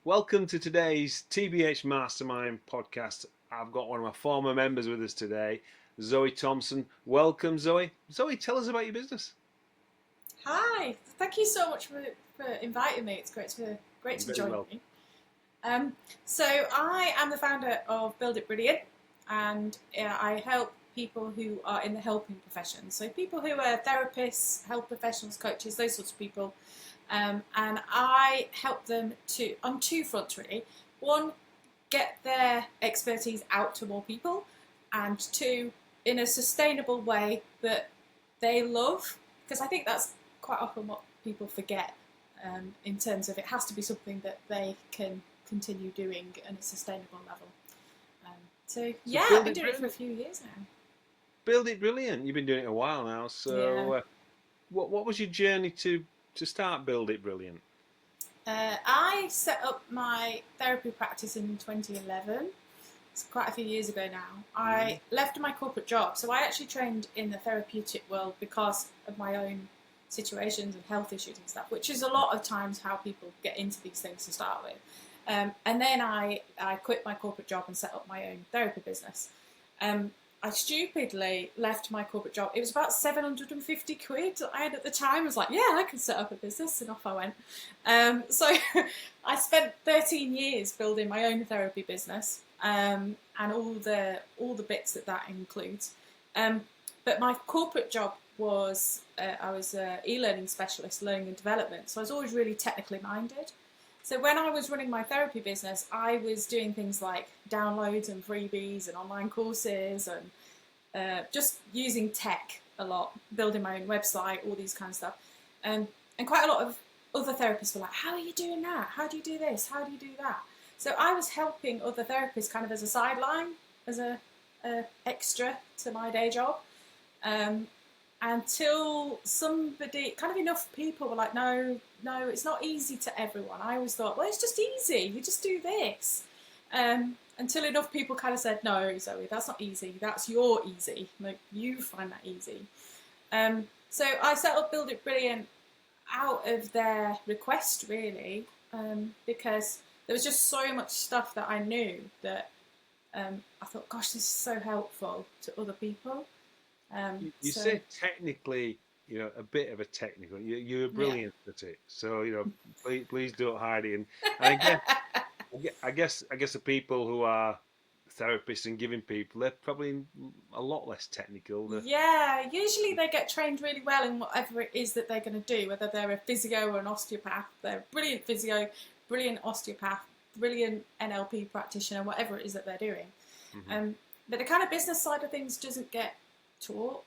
Welcome to today's TBH Mastermind podcast. I've got one of my former members with us today, Zoe Thompson. Welcome, Zoe. Zoe, tell us about your business. Hi, thank you so much for inviting me. It's great You're to very join welcome. me. So I am the founder of Build It Brilliant, and I help people who are in the helping profession. So people who are therapists, health professionals, coaches, those sorts of people. And I help them on two fronts really. One, get their expertise out to more people, and two, in a sustainable way that they love, because I think that's quite often what people forget, in terms of it has to be something that they can continue doing at a sustainable level. So So yeah, I've build been it doing it for a brilliant. few years now. Build it brilliant. You've been doing it a while now. Yeah. What was your journey to start Build It Brilliant? I set up my therapy practice in 2011. It's quite a few years ago now. Mm. I left my corporate job, so I actually trained in the therapeutic world because of my own situations and health issues and stuff, which is a lot of times how people get into these things to start with. And then I quit my corporate job and set up my own therapy business. I stupidly left my corporate job. It was about 750 quid that I had at the time. I was like, yeah, I can set up a business, and off I went. So I spent 13 years building my own therapy business, and all the bits that includes. But my corporate job was I was an e-learning specialist, learning and development. So I was always really technically minded. So when I was running my therapy business, I was doing things like downloads and freebies and online courses, and just using tech a lot, building my own website, all these kind of stuff. And quite a lot of other therapists were like, how are you doing that? How do you do this? How do you do that? So I was helping other therapists kind of as a sideline, as a extra to my day job. Um, until somebody, kind of enough people were like, no, it's not easy to everyone. I always thought, well, it's just easy. You just do this. Until enough people kind of said, no, Zoe, that's not easy. That's your easy. Like, you find that easy. So I set up Build It Brilliant out of their request, really, because there was just so much stuff that I knew that I thought, gosh, this is so helpful to other people. You So say technically, a bit of a technical. You're yeah. brilliant at it. So, please don't hide it. And I guess the people who are therapists and giving people, they're probably a lot less technical. Yeah, usually they get trained really well in whatever it is that they're going to do, whether they're a physio or an osteopath. They're a brilliant physio, brilliant osteopath, brilliant NLP practitioner, whatever it is that they're doing. Mhm. Um, but the kind of business side of things doesn't get taught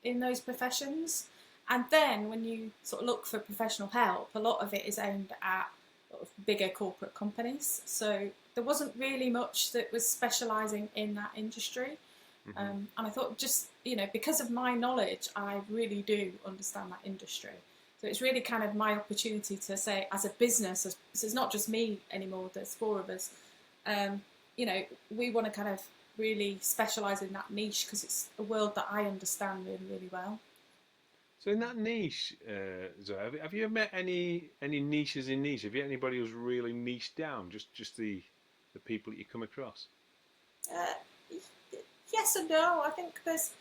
in those professions. And then when you sort of look for professional help, a lot of it is aimed at sort of bigger corporate companies. So there wasn't really much that was specialising in that industry. Mhm. And I thought, just, because of my knowledge, I really do understand that industry. So it's really kind of my opportunity to say, as a business, so it's not just me anymore, there's four of us, um, we want to kind of really specialise in that niche because it's a world that I understand really, really well. So in that niche, Zoe, have you ever met any niches in niche? Have you anybody who's really niched down? Just the people that you come across. Uh, yes and no. I think there's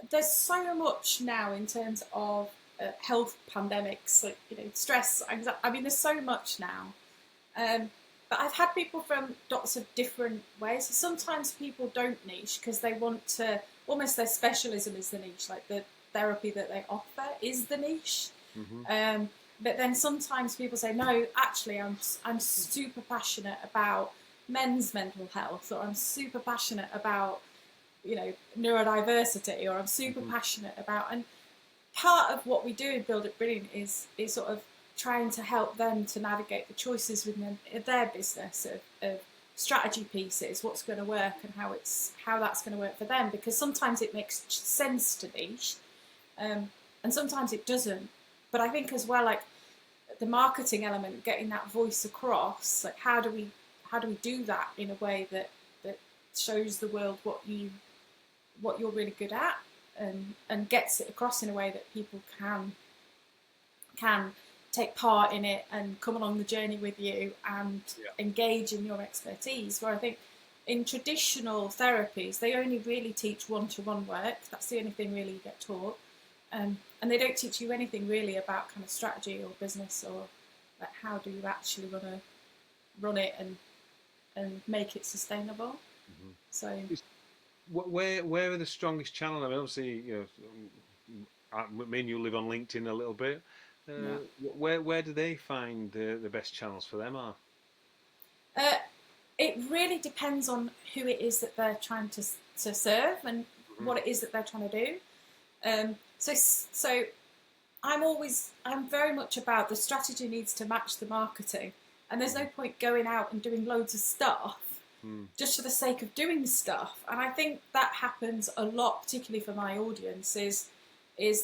there's so much now in terms of health pandemics, like stress, anxiety. I mean, there's so much now. Um, but I've had people from lots of different ways. Sometimes people don't niche because they want to, almost their specialism is the niche, like the therapy that they offer is the niche. Hmm. Um, but then sometimes people say, no, actually, I'm super passionate about men's mental health, or I'm super passionate about neurodiversity, or I'm super Hmm. passionate about. And part of what we do in Build It Brilliant is sort of trying to help them to navigate the choices within their business of strategy pieces, what's going to work and how that's going to work for them. Because sometimes it makes sense to niche, and sometimes it doesn't. But I think as well, like the marketing element, getting that voice across, like how do we do that in a way that shows the world what you're really good at, and gets it across in a way that people can take part in it and come along the journey with you and Yeah. engage in your expertise. Where I think in traditional therapies, they only really teach one-to-one work. That's the only thing really you get taught. And they don't teach you anything really about kind of strategy or business or like how do you actually want to run it and make it sustainable. Mm-hmm. So Where are the strongest channels? I mean, obviously, me and you live on LinkedIn a little bit. yeah. Where do they find the best channels for them are? Uh, it really depends on who it is that they're trying to serve and Mm-hmm. what it is that they're trying to do. So I'm very much about the strategy needs to match the marketing, and there's no point going out and doing loads of stuff Mm-hmm. just for the sake of doing stuff. And I think that happens a lot, particularly for my audience, is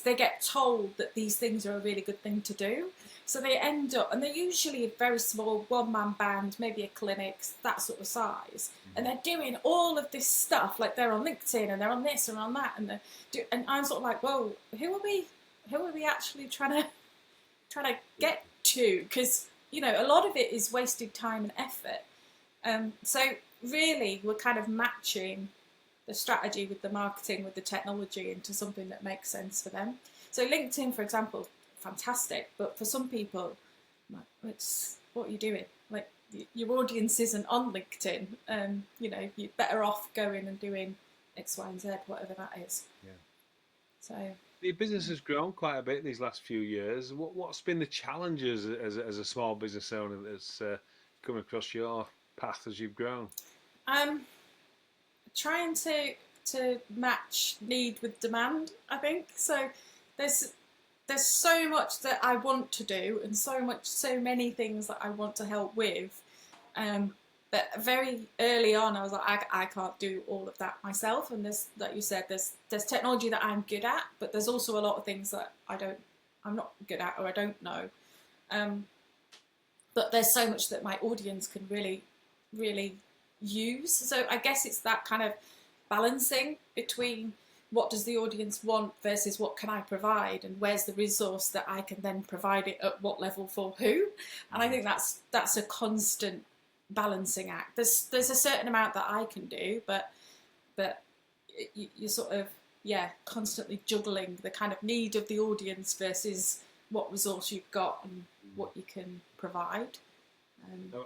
they get told that these things are a really good thing to do. So they end up, and they're usually a very small one-man band, maybe a clinic, that sort of size, and they're doing all of this stuff, like they're on LinkedIn and they're on this and on that, and I'm sort of like, whoa, who are we actually trying to get to? Because a lot of it is wasted time and effort. So really, we're kind of matching the strategy with the marketing, with the technology into something that makes sense for them. So LinkedIn, for example, fantastic, but for some people, it's what are you doing? Like your audience isn't on LinkedIn. You're better off going and doing X, Y, and Z, whatever that is. Yeah. So Your business has grown quite a bit these last few years. What's been the challenges as a small business owner that's come across your path as you've grown? I'm trying to match need with demand, I think. So there's so much that I want to do and so many things that I want to help with. But very early on, I was like, I can't do all of that myself. And there's, like you said, there's technology that I'm good at, but there's also a lot of things that I'm not good at or I don't know. But there's so much that my audience can really, really use. So I guess it's that kind of balancing between what does the audience want versus what can I provide, and where's the resource that I can then provide it at what level for who. And I think that's a constant balancing act. There's a certain amount that I can do, but you're sort of constantly juggling the kind of need of the audience versus what resource you've got and what you can provide.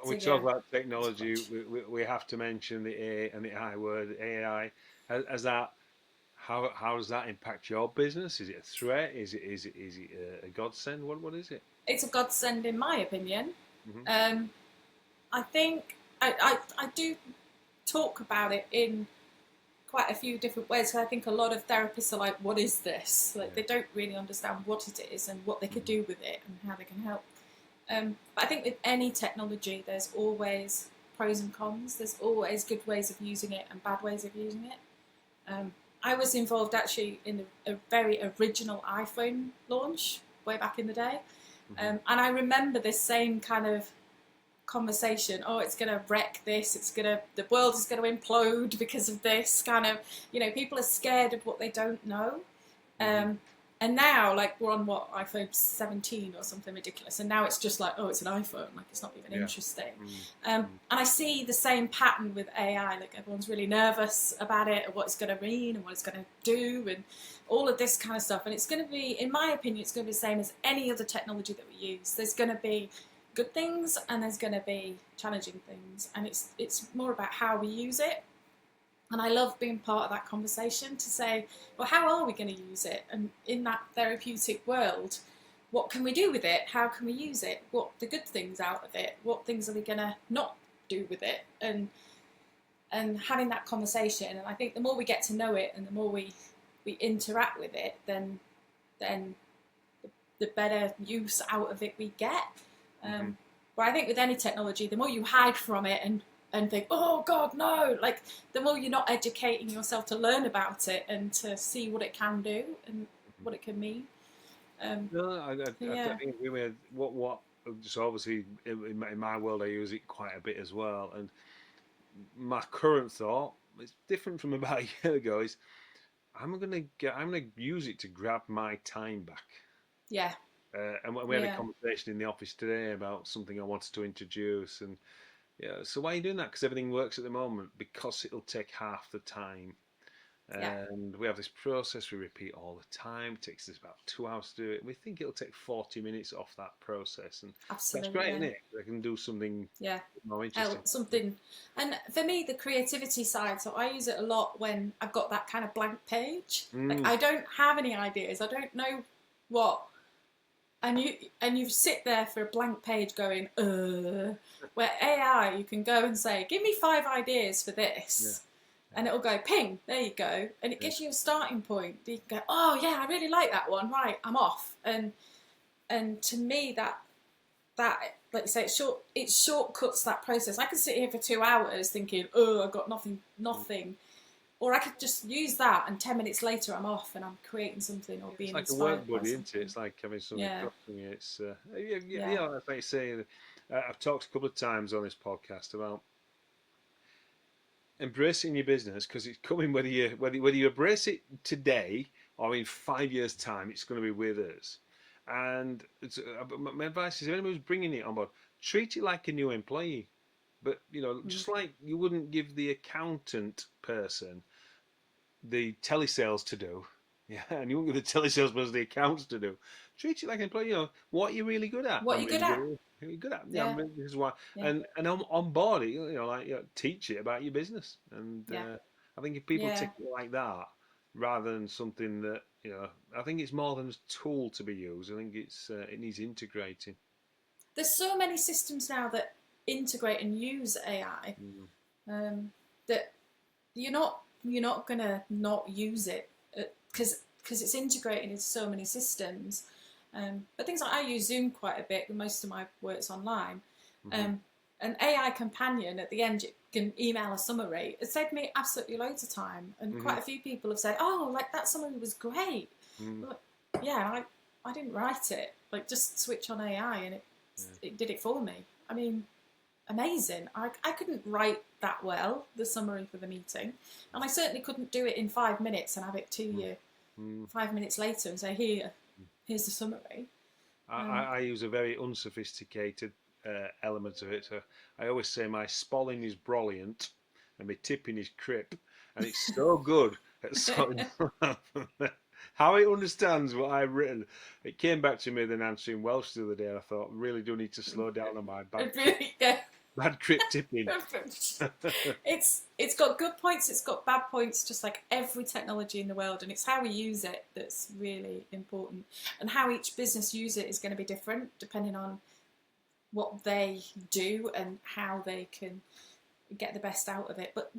We talk about technology. We have to mention the A and the I word, AI. Has that how does that impact your business? Is it a threat? Is it a godsend? What is it? It's a godsend in my opinion. Mm-hmm. I think I do talk about it in quite a few different ways. So I think a lot of therapists are like, what is this? Like they don't really understand what it is and what they could do with it and how they can help. But I think with any technology, there's always pros and cons. There's always good ways of using it and bad ways of using it. I was involved actually in a very original iPhone launch way back in the day. And I remember this same kind of conversation, oh, it's going to wreck this, the world is going to implode because of this kind of, people are scared of what they don't know. And now, like, we're on what, iPhone 17 or something ridiculous, and now it's just like, oh, it's an iPhone, like it's not even interesting. And I see the same pattern with AI, like everyone's really nervous about it and what it's going to mean and what it's going to do and all of this kind of stuff. And it's going to be, in my opinion, it's going to be the same as any other technology that we use. There's going to be good things and there's going to be challenging things, and it's more about how we use it. And I love being part of that conversation to say, well, how are we going to use it? And in that therapeutic world, what can we do with it? How can we use it? What the good things out of it? What things are we going to not do with it? And having that conversation. And I think the more we get to know it and the more we interact with it, then the better use out of it we get. But I think with any technology, the more you hide from it and think, oh God, no, like the more you're not educating yourself to learn about it and to see what it can do and what it can mean. No, I think what. So obviously, in my world, I use it quite a bit as well. And my current thought is different from about a year ago. Is I'm gonna use it to grab my time back. Yeah. And we had a conversation in the office today about something I wanted to introduce. And yeah, so why are you doing that? Because everything works at the moment, because it'll take half the time. Yeah. And we have this process we repeat all the time. It takes us about 2 hours to do it. We think it'll take 40 minutes off that process. And that's great, isn't Absolutely. it? I can do something Yeah. more interesting. Something, and for me, the creativity side. So I use it a lot when I've got that kind of blank page. Like Mm, I don't have any ideas. I don't know what, and you sit there for a blank page going, where AI, you can go and say, give me 5 ideas for yeah, this. yeah, And it'll go, ping, there you go. And it yeah. gives you a starting point. You can go, oh yeah, I really like that one. Right, I'm off. And to me, that like you say, it shortcuts that process. I could sit here for 2 hours thinking, oh, I've got nothing. Or I could just use that, and 10 minutes later I'm off and I'm creating something or It's being like a work inspired by buddy, isn't it? something. It's like having somebody Yeah, crossing you. It's yeah, yeah, yeah. yeah. Like you say, I've talked a couple of times on this podcast about embracing your business, because it's coming whether you embrace it today or in 5 years' time, it's going to be with us. And my advice is, if anyone's bringing it on board, treat it like a new employee. But Mm. just like you wouldn't give the accountant person the telesales to do, yeah, and you wouldn't give the telesales person the accounts to do. Treat it like an employee. What you're really good at. What are I'm you good really at? good at. You're good at. Yeah, Yeah, this is why. yeah, And on board it, like teach it about your business. And yeah, I think if people yeah. take it like that, rather than something that I think it's more than a tool to be used. I think it needs integrating. There's so many systems now that integrate and use AI, Mm. that you're not gonna not use it because it's integrated into so many systems. But things like I use Zoom quite a bit. Most of my work's online. Hmm. Um, an AI companion at the end, you can email a summary. It saved me absolutely loads of time, and Hmm. quite a few people have said, "Oh, like that summary was great." Mm. But, yeah, I didn't write it. Like just switch on AI and Yeah. it did it for me. I mean, amazing. I couldn't write that well, the summary for the meeting, and I certainly couldn't do it in 5 minutes and have it to Mm. you Mm. 5 minutes later and say, here's the summary. Um, I use a very unsophisticated element of it. So I always say my spelling is brilliant and my tipping is crip, and it's so good at sorting how it understands what I've written. It came back to me then answering Welsh the other day, and I thought, really do need to slow down on my yeah. bad crip tipping. It's got good points, it's got bad points, just like every technology in the world, and it's how we use it that's really important. And how each business use it is going to be different depending on what they do and how they can get the best out of it. But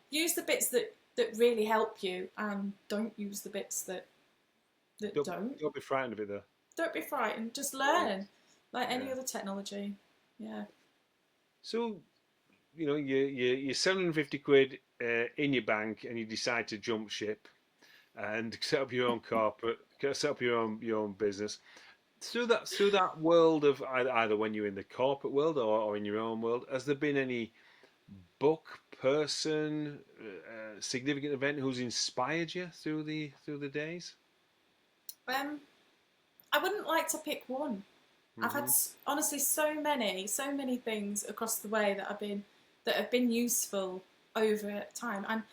use the bits that really help you, and don't use the bits that don't. Don't be frightened of it though. Don't be frightened. Just Yeah. learn, like any Yeah. other technology. Yeah. So you're 750 quid in your bank, and you decide to jump ship and set up your own corporate, set up your own business. Through that world of either when you're in the corporate world or in your own world, has there been any book, person, significant event who's inspired you through the days? Um, I wouldn't like to pick one. I've had Hmm. honestly so many things across the way that have been useful over time.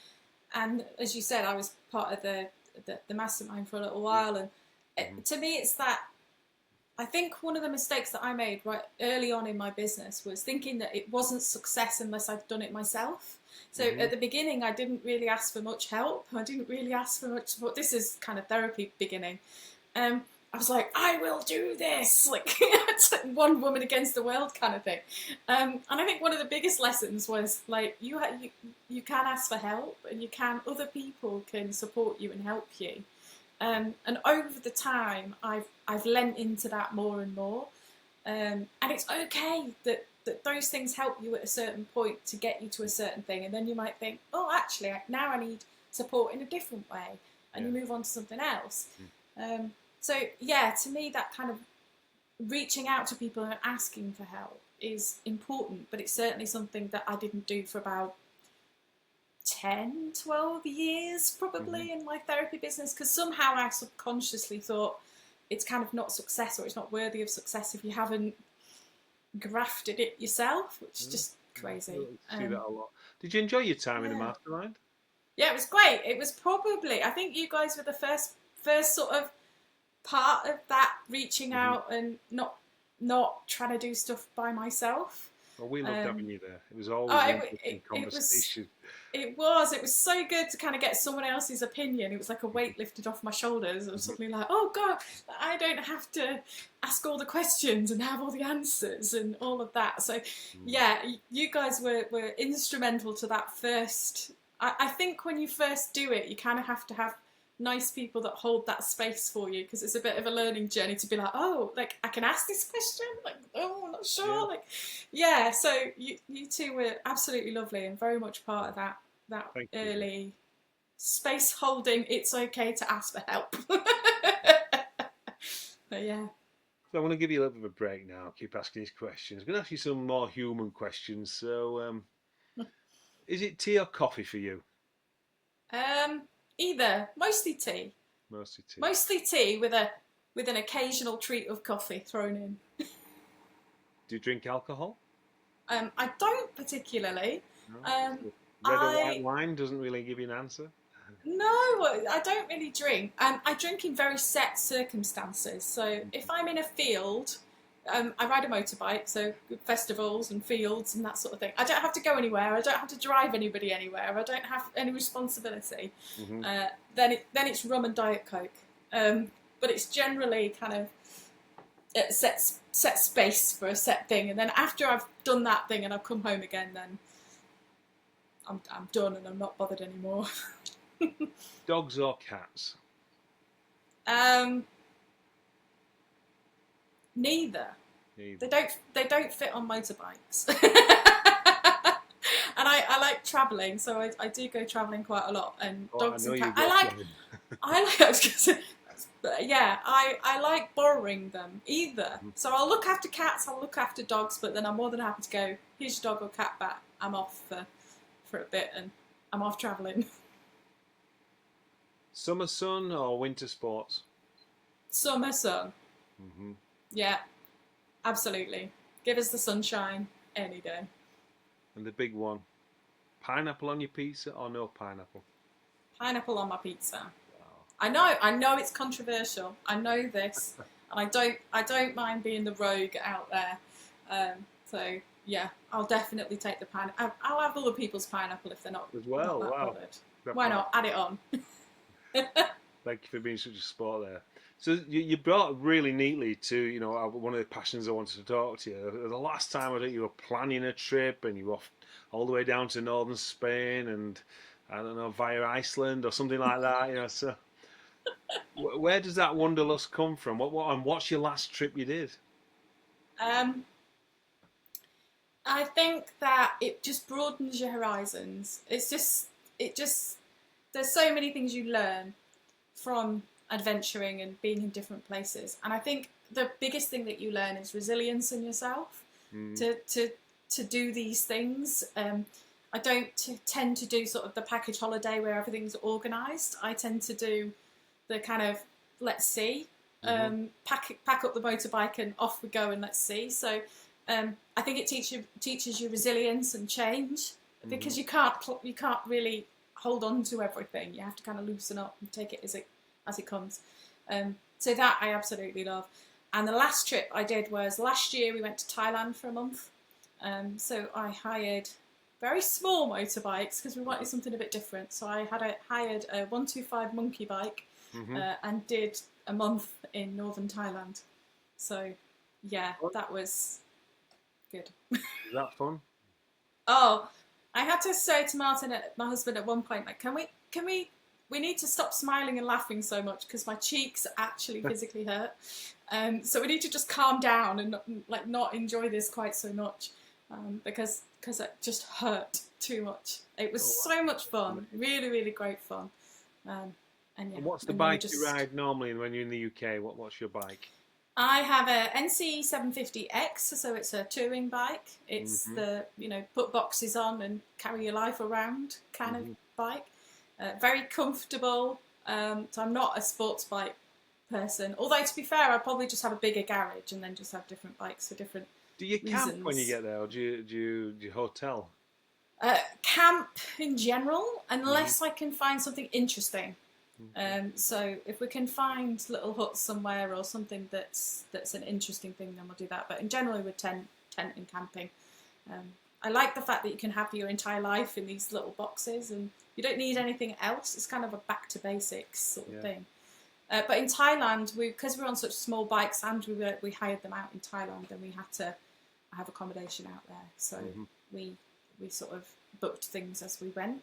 And as you said, I was part of the mastermind for a little while, and Hmm. to me, it's that. I think one of the mistakes that I made right early on in my business was thinking that it wasn't success unless I'd done it myself. So Hmm. at the beginning, I didn't really ask for much help. I didn't really ask for much support. This is kind of therapy beginning. I was like, I will do this, like it's like one woman against the world kind of thing. And I think one of the biggest lessons was like you can ask for help, and other people can support you and help you. And over the time, I've lent into that more and more, and it's okay that those things help you at a certain point to get you to a certain thing, and then you might think, oh, actually, now I need support in a different way, and Yeah. you move on to something else. So yeah, to me, that kind of reaching out to people and asking for help is important, but it's certainly something that I didn't do for about 10, 12 years Hmm. probably in my therapy business, because somehow I subconsciously thought, it's kind of not success, or it's not worthy of success if you haven't grafted it yourself, which is just crazy. See that a lot. Did you enjoy your time in the Yeah. mastermind? Yeah, it was great. It was probably, I think you guys were the first sort of part of that, reaching out and not trying to do stuff by myself. Well, we loved having you there. It was always Oh, an interesting conversation. it was so good to kind of get someone else's opinion. It was like a weight lifted off my shoulders. I was suddenly like, oh God, I don't have to ask all the questions and have all the answers and all of that. So yeah, you guys were instrumental to that first. I think when you first do it, you kind of have to have nice people that hold that space for you, because it's a bit of a learning journey to be like, oh, like I can ask this question, like, oh, I'm not sure, Yeah. like, yeah. So you two were absolutely lovely and very much part of that Thank you. early space holding. It's okay to ask for help. But yeah. So I want to give you a little bit of a break now. Keep asking these questions. I'm going to ask you some more human questions. So, is it tea or coffee for you? Either, mostly tea. Mostly tea. Mostly tea with an occasional treat of coffee thrown in. Do you drink alcohol? I don't particularly. No? Red or white wine doesn't really give you an answer? No, I don't really drink. I drink in very set circumstances. So if I'm in a field, I ride a motorbike, so festivals and fields and that sort of thing. I don't have to go anywhere. I don't have to drive anybody anywhere. I don't have any responsibility. Mm-hmm. Then it's rum and Diet Coke. But it's generally kind of set space for a set thing, and then after I've done that thing and I've come home again, then I'm done and I'm not bothered anymore. Dogs or cats? Neither. They don't fit on motorbikes. And I like travelling, so I do go travelling quite a lot. And dogs and cats. I like borrowing them either. So I'll look after cats, I'll look after dogs, but then I'm more than happy to go, here's your dog or cat back. I'm off for a bit and I'm off travelling. Summer sun or winter sports? Summer sun. Mm-hmm. Yeah, absolutely. Give us the sunshine any day. And the big one, pineapple on your pizza or no pineapple? Pineapple on my pizza. Wow. I know it's controversial. I know this, and I don't mind being the rogue out there. So yeah, I'll definitely take the pineapple. I'll have other people's pineapple if they're not As well, not that wow. bothered. Why not? Add it on. Thank you for being such a sport there. So you brought it really neatly to, one of the passions I wanted to talk to you. The last time I think you were planning a trip and you were off all the way down to northern Spain and, I don't know, via Iceland or something like that, so where does that wanderlust come from? And what's your last trip you did? I think that it just broadens your horizons. There's so many things you learn from adventuring and being in different places. And I think the biggest thing that you learn is resilience in yourself to do these things. I don't tend to do sort of the package holiday where everything's organised. I tend to do the kind of let's see, pack up the motorbike and off we go and let's see. So I think it teaches you resilience and change, because you can't really hold on to everything. You have to kind of loosen up and take it as it comes. So that I absolutely love. And the last trip I did was last year. We went to Thailand for a month. So I hired very small motorbikes because we wanted something a bit different. So I hired a 125 monkey bike and did a month in northern Thailand. So yeah, that was good. Is that fun? Oh, I had to say to Martin, my husband, at one point, like, can we need to stop smiling and laughing so much because my cheeks actually physically hurt. So we need to just calm down and not enjoy this quite so much, because it just hurt too much. It was so much fun, really, really great fun. And what's the bike you ride normally when you're in the UK? What's your bike? I have a NC 750X, so it's a touring bike. It's the put boxes on and carry your life around kind of bike. Very comfortable. So I'm not a sports bike person. Although, to be fair, I'd probably just have a bigger garage and then just have different bikes for different Do you camp when you reasons. get there, or do you hotel? Camp in general, Hmm. unless I can find something interesting. Okay. So if we can find little huts somewhere or something that's an interesting thing, then we'll do that. But in general, we're tent and camping. I like the fact that you can have your entire life in these little boxes and you don't need anything else. It's kind of a back to basics sort of Yeah. thing. But in Thailand, because we're on such small bikes and we hired them out in Thailand, then we had to have accommodation out there. So Hmm. we sort of booked things as we went.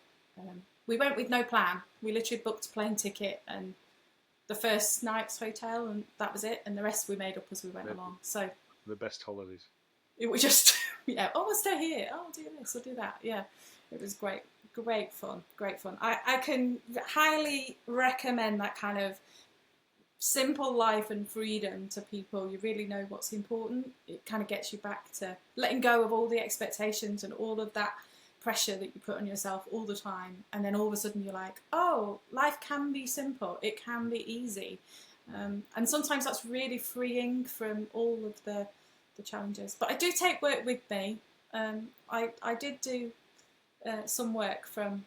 We went with no plan. We literally booked a plane ticket and the first night's hotel, and that was it. And the rest we made up as we went along. So The best holidays. it was just, yeah, oh, we'll stay here. Oh, we'll do this, we'll do that. Yeah, it was great. Great fun. Great fun. I can highly recommend that kind of simple life and freedom to people. You really know what's important. It kind of gets you back to letting go of all the expectations and all of that pressure that you put on yourself all the time, and then all of a sudden you're like, oh, life can be simple, it can be easy. And sometimes that's really freeing from all of the challenges. But I do take work with me. I did do some work from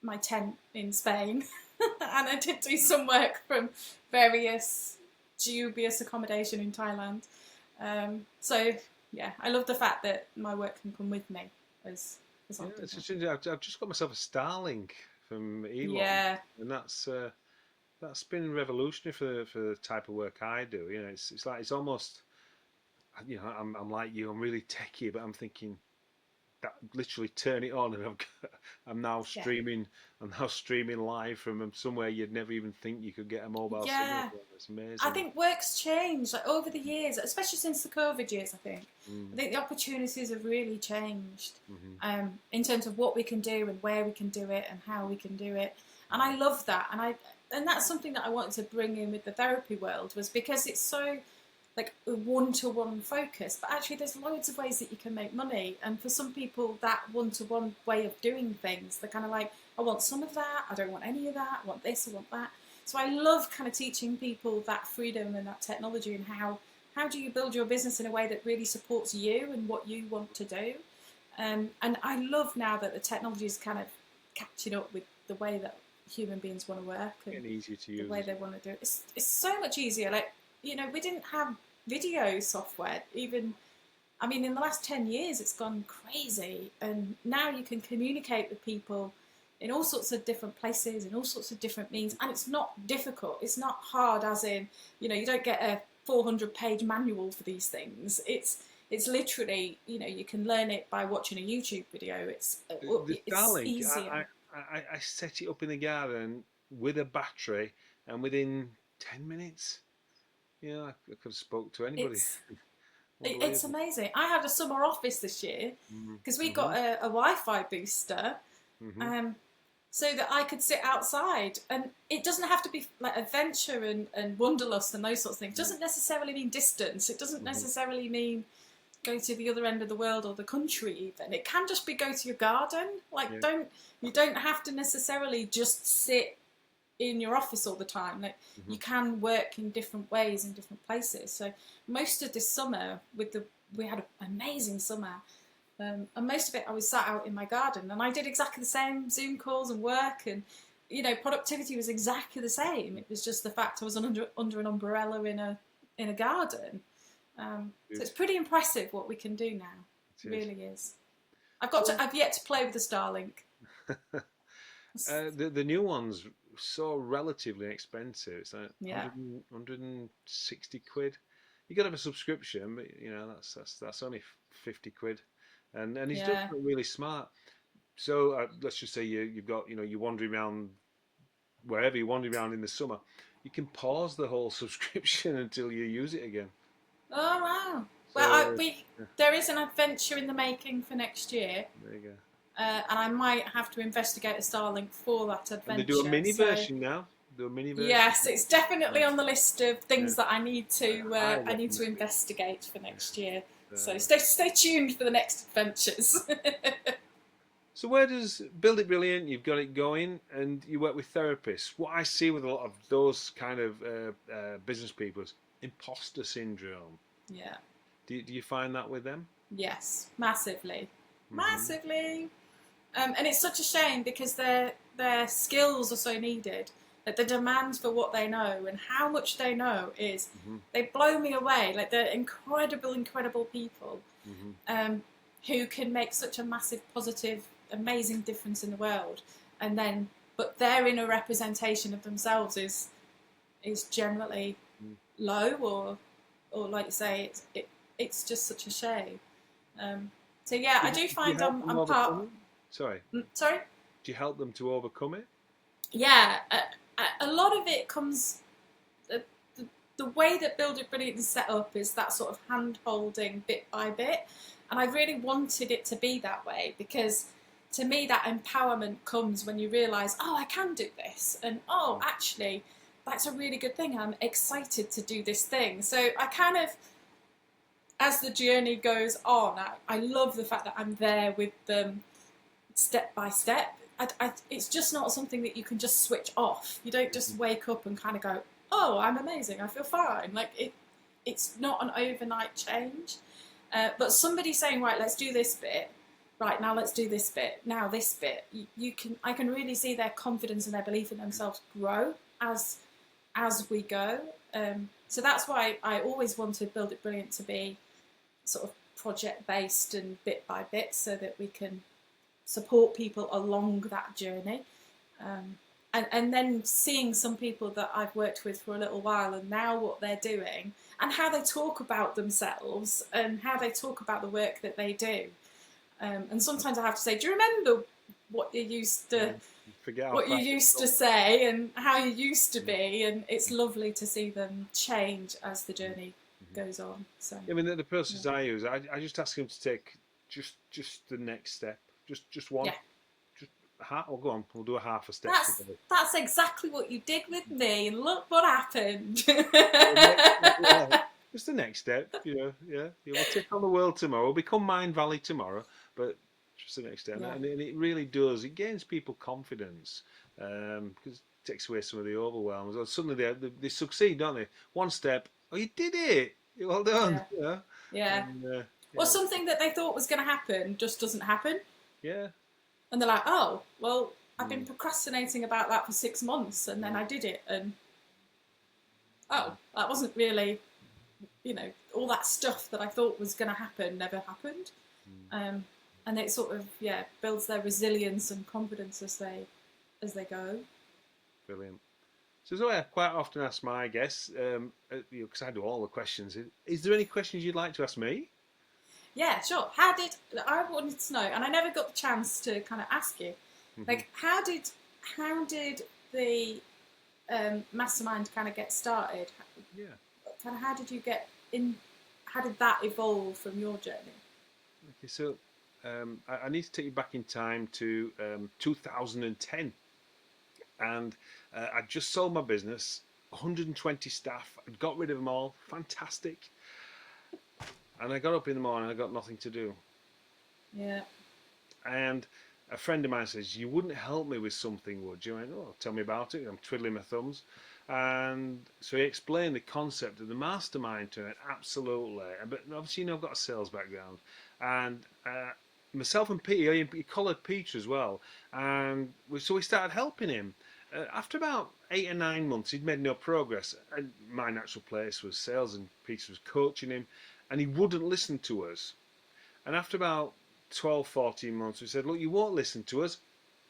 my tent in Spain and I did do some work from various dubious accommodation in Thailand. So yeah, I love the fact that my work can come with me as I Yeah, do it's that. just I've just got myself a Starlink from Elon, Yeah, and that's been revolutionary for the type of work I do. You know, it's like it's almost, you know, I'm like you, I'm really techie, but I'm thinking that literally turn it on and I'm now yeah, streaming. I'm now streaming live from somewhere you'd never even think you could get a mobile signal yeah. from. It's I amazing. think work's changed like over the years, especially since the COVID years. I Mm, think the opportunities have really changed mm-hmm. in terms of what we can do and where we can do it and how we can do it. And Yeah. I love that. And that's something that I wanted to bring in with the therapy world, was because it's so like a one-to-one focus, but actually there's loads of ways that you can make money. And for some people, that one-to-one way of doing things, they're kind of like, I want some of that, I don't want any of that, I want this, I want that. So I love kind of teaching people that freedom and that technology, and how do you build your business in a way that really supports you and what you want to do. And I love now that the technology is kind of catching up with the way that human beings want to work and Getting easier to the use way as they well. want to do it. It's so much easier. Like, we didn't have video software even. I mean, in the last 10 years, it's gone crazy. And now you can communicate with people in all sorts of different places, in all sorts of different means. And it's not difficult. It's not hard, as in, you don't get a 400-page manual for these things. It's literally, you can learn it by watching a YouTube video. The It's Starlink, easier. I set it up in the garden with a battery, and within 10 minutes, I could have spoke to anybody. It's it's Unbelievable. amazing. I had a summer office this year because we Mm-hmm. got a Wi-Fi booster, Mm-hmm. um, so that I could sit outside. And it doesn't have to be like adventure and wanderlust and those sorts of things. It doesn't necessarily mean distance. It doesn't Mm-hmm. necessarily mean go to the other end of the world or the country even. It can just be go to your garden. Like, Yeah. you don't have to necessarily just sit in your office all the time. Like, Mm-hmm. you can work in different ways in different places. So most of this summer, we had an amazing summer, and most of it I was sat out in my garden, and I did exactly the same Zoom calls and work, and productivity was exactly the same. It was just the fact I was under an umbrella in a garden. So it's Beautiful. pretty impressive what we can do now. It It is. really is. So I've yet to play with the Starlink. the new one's so relatively expensive. It's like Yeah, 160 quid. You got to have a subscription, but that's only 50 quid, and he's done yeah. something really smart. So let's just say you've got you're wandering around wherever you're wandering around in the summer. You can pause the whole subscription until you use it again. Oh wow. Well, So yeah, there is an adventure in the making for next year, there you go. and I might have to investigate a Starlink for that And they do a adventure. mini So version now. Do a mini version. yes, it's definitely on the list of Yeah, things that I I need to recommend it. investigate for Yeah. next year. So Uh, stay tuned for the next adventures. So where does Build It Brilliant? You've got it going, and you work with therapists. What I see with a lot of those kind of business people is imposter syndrome. Yeah. Do you find that with them? Yes, massively, Mm-hmm. massively. And it's such a shame because their skills are so needed. That the demands for what they know and how much they know is, Mm-hmm. they blow me away. Like, they're incredible, incredible people, Mm-hmm. um, who can make such a massive, positive, amazing difference in the world. And then, but their inner representation of themselves is generally low, or like you say, it's just such a shame. So yeah, I do Do you find help them I'm part. overcome it? Sorry. Sorry. Do you help them to overcome it? Yeah, a lot of it comes. The, the way that Build It Brilliant is set up is that sort of hand holding bit by bit, and I really wanted it to be that way because to me that empowerment comes when you realise, oh, I can do this, and oh, actually, that's a really good thing. I'm excited to do this thing. So I kind of, as the journey goes on, I love the fact that I'm there with them step by step. It's just not something that you can just switch off. You don't just wake up and kind of go, oh, I'm amazing, I feel fine. Like, it's not an overnight change. But somebody saying, right, let's do this bit. Right, now let's do this bit. Now this bit. I can really see their confidence and their belief in themselves grow as we go. So that's why I always wanted Build It Brilliant to be sort of project based and bit by bit, so that we can support people along that journey. And then seeing some people that I've worked with for a little while and now what they're doing and how they talk about themselves and how they talk about the work that they do. And sometimes I have to say, do you remember what you used to Forget how what you fast used it's to say and how you used to be? And it's lovely to see them change as the journey gone. goes on. So I mean, the yeah, process I use, I just ask them to take just the next step, just one, yeah. just half. Oh, go on, we'll do a half a step That's together. that's exactly what you did with me, and look what happened. The next, yeah, just the next step, yeah. You will take on the world tomorrow, we'll become Mind Valley tomorrow, but just the next step, Yeah, and it really does. It gains people confidence because it takes away some of the overwhelms. Or suddenly they succeed, don't they? One step, oh, you did it, well done, yeah, yeah, yeah. and Or yeah, something that they thought was going to happen just doesn't happen, yeah. and they're like, "Oh, well, I've been Mm, procrastinating about that for 6 months, and then mm, I did it, and mm, oh, that wasn't really, all that stuff that I thought was going to happen never happened." mm. And it sort of, yeah, builds their resilience and confidence as they go. Brilliant. So Zoe, I quite often ask my guests, because I do all the questions. Is there any questions you'd like to ask me? Yeah, sure. How did I wanted to know, and I never got the chance to kind of ask you, Hmm. like how did the mastermind kind of get started? Yeah. Kind of how did you get in? How did that evolve from your journey? Okay. So I need to take you back in time to 2010, and I just sold my business. 120 staff. I'd got rid of them all. Fantastic. And I got up in the morning. I got nothing to do. Yeah. And a friend of mine says, "You wouldn't help me with something, would you?" I went, "Oh, tell me about it." I'm twiddling my thumbs. And so he explained the concept of the mastermind to me. Absolutely. But obviously, I've got a sales background. And myself and Peter, he collared Peter as well. And so we started helping him. After about 8 or 9 months, he'd made no progress. And my natural place was sales, and Peter was coaching him. And he wouldn't listen to us. And after about 12, 14 months, we said, "Look, you won't listen to us.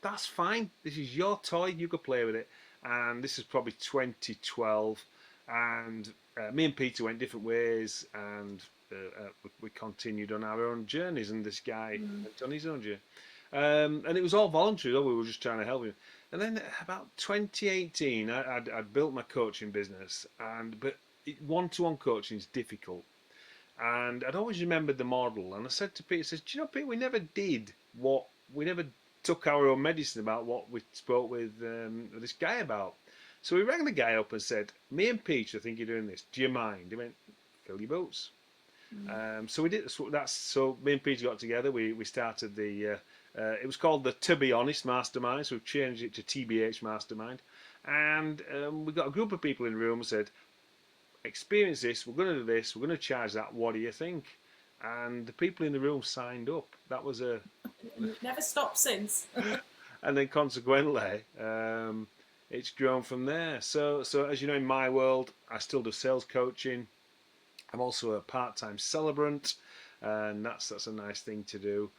That's fine. This is your toy. You can play with it." And this is probably 2012. And me and Peter went different ways, and we continued on our own journeys. And this guy Mm. went on his own journey. And it was all voluntary, though. We were just trying to help him. And then about 2018, I'd built my coaching business, but one-to-one coaching is difficult. And I'd always remembered the model. And I said to Peter, "Do you know, Peter, we never took our own medicine about what we spoke with this guy about." So we rang the guy up and said, "Me and Peter think you're doing this. Do you mind?" He went, "Fill your boots." Mm. So we did. So me and Peter got together. We started the It was called the To Be Honest Mastermind, so we've changed it to TBH Mastermind. And we got a group of people in the room and said, experience this, we're going to do this, we're going to charge that, what do you think? And the people in the room signed up. That was a... And you've never stopped since. And then consequently, it's grown from there. So as you know, in my world, I still do sales coaching. I'm also a part-time celebrant, and that's a nice thing to do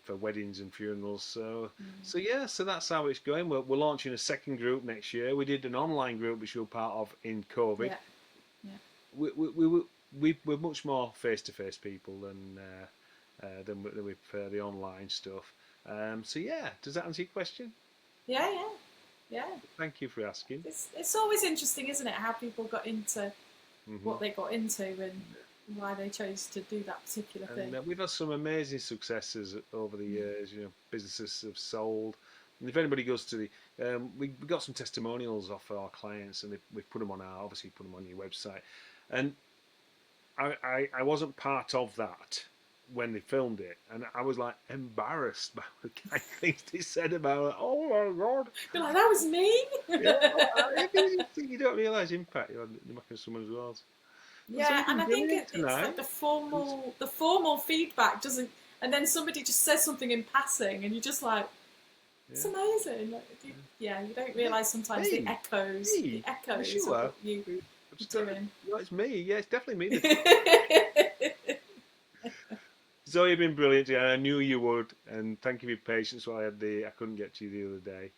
for weddings and funerals. So yeah, so that's how it's going. We're launching a second group next year. We did an online group which we were part of in COVID. Yeah. We're much more face-to-face people than with the online stuff. So yeah, does that answer your question? Yeah. Thank you for asking. It's always interesting, isn't it, how people got into what they got into and why they chose to do that particular thing. We've had some amazing successes over the years. You know, businesses have sold. And if anybody goes to the, we got some testimonials off our clients, and we've put them on obviously put them on your website. And I wasn't part of that when they filmed it, and I was like embarrassed by the kind of things they said about it. Oh my god! You're like, that was me. You don't realise the impact you're making someone's world. Yeah, and I think it's like the formal feedback doesn't, and then somebody just says something in passing, and you're just like, it's amazing. Like, you don't realise sometimes the echoes of what you're doing. No, it's me. Yeah, it's definitely me. Zoe, you've been brilliant, and I knew you would. And thank you for your patience while I couldn't get to you the other day.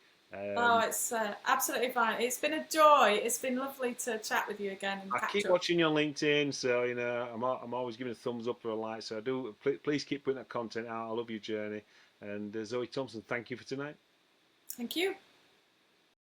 It's absolutely fine. It's been a joy. It's been lovely to chat with you again. And I keep watching you on LinkedIn, so you know I'm always giving a thumbs up or a like. So I do. Please keep putting that content out. I love your journey. And Zoe Thompson, thank you for tonight. Thank you.